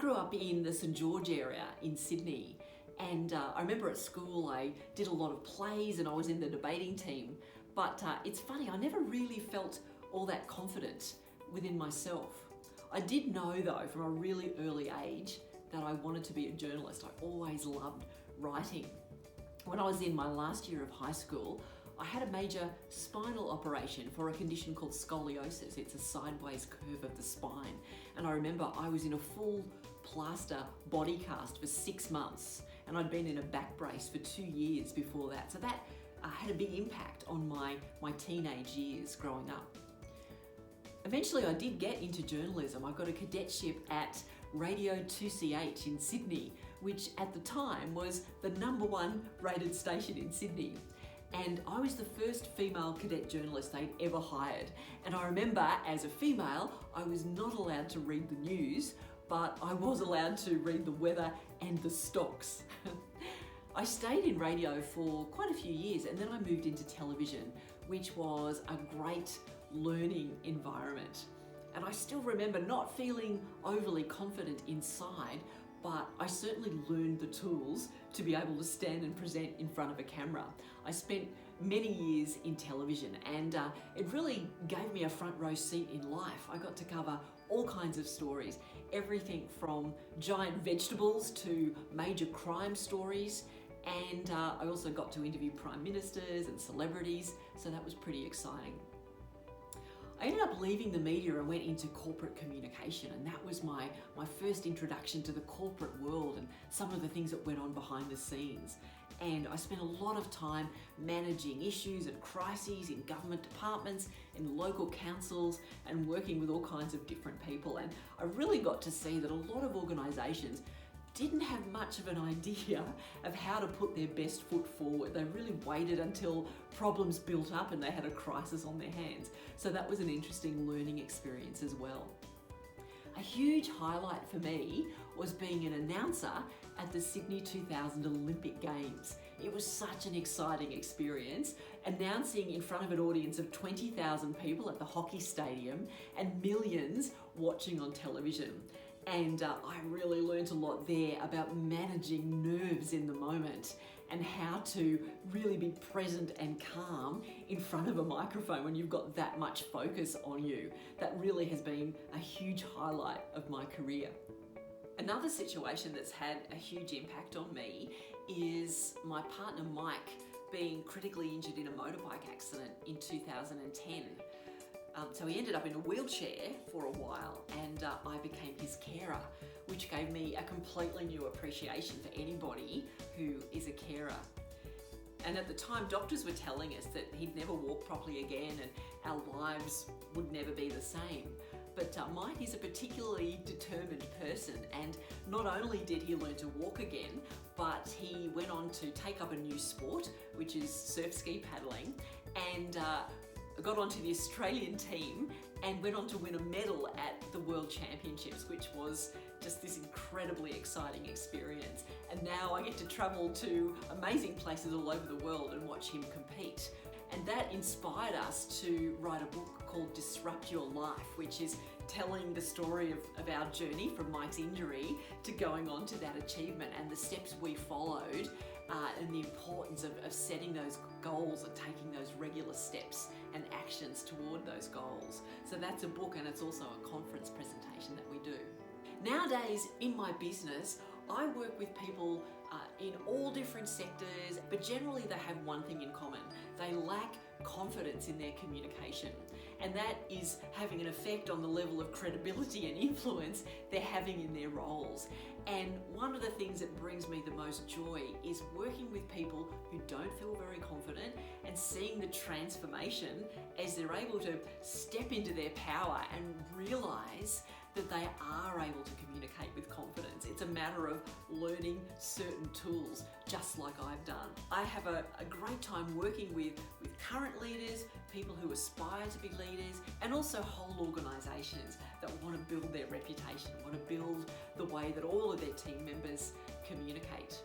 grew up in the St George area in Sydney, and I remember at school I did a lot of plays and I was in the debating team, but it's funny, I never really felt all that confident within myself. I did know though from a really early age that I wanted to be a journalist. I always loved writing. When I was in my last year of high school, I had a major spinal operation for a condition called scoliosis. It's a sideways curve of the spine. And I remember I was in a full plaster body cast for 6 months, and I'd been in a back brace for 2 years before that. So that had a big impact on my teenage years growing up. Eventually I did get into journalism. I got a cadetship at Radio 2CH in Sydney, which at the time was the #1 rated station in Sydney. And I was the first female cadet journalist they'd ever hired. And I remember as a female, I was not allowed to read the news, but I was allowed to read the weather and the stocks. I stayed in radio for quite a few years, and then I moved into television, which was a great learning environment. And I still remember not feeling overly confident inside, but I certainly learned the tools to be able to stand and present in front of a camera. I spent many years in television, and it really gave me a front row seat in life. I got to cover all kinds of stories, everything from giant vegetables to major crime stories, and I also got to interview prime ministers and celebrities, so that was pretty exciting. I ended up leaving the media and went into corporate communication, and that was my first introduction to the corporate world and some of the things that went on behind the scenes. And I spent a lot of time managing issues and crises in government departments, in local councils, and working with all kinds of different people. And I really got to see that a lot of organisations didn't have much of an idea of how to put their best foot forward. They really waited until problems built up and they had a crisis on their hands. So that was an interesting learning experience as well. A huge highlight for me was being an announcer at the Sydney 2000 Olympic Games. It was such an exciting experience, announcing in front of an audience of 20,000 people at the hockey stadium and millions watching on television. And I really learned a lot there about managing nerves in the moment and how to really be present and calm in front of a microphone when you've got that much focus on you. That really has been a huge highlight of my career. Another situation that's had a huge impact on me is my partner Mike being critically injured in a motorbike accident in 2010. So he ended up in a wheelchair for a while, and I became his carer, which gave me a completely new appreciation for anybody who is a carer. And at the time, doctors were telling us that he'd never walk properly again and our lives would never be the same. But Mike is a particularly determined person, and not only did he learn to walk again, but he went on to take up a new sport, which is surf ski paddling, and got onto the Australian team and went on to win a medal at the World Championships, which was just this incredibly exciting experience. And now I get to travel to amazing places all over the world and watch him compete. And that inspired us to write a book called Disrupt Your Life, which is telling the story of our journey from Mike's injury to going on to that achievement and the steps we followed, and the importance of setting those goals and taking those regular steps and actions toward those goals. So that's a book, and it's also a conference presentation that we do. Nowadays in my business, I work with people in all different sectors, but generally they have one thing in common. They lack confidence in their communication, and that is having an effect on the level of credibility and influence they're having in their roles. And one of the things that brings me the most joy is working with people who don't feel very confident and seeing the transformation as they're able to step into their power and realize that they are able to communicate with confidence. It's a matter of learning certain tools, just like I've done. I have a great time working with current leaders, people who aspire to be leaders, and also whole organisations that want to build their reputation, want to build the way that all of their team members communicate.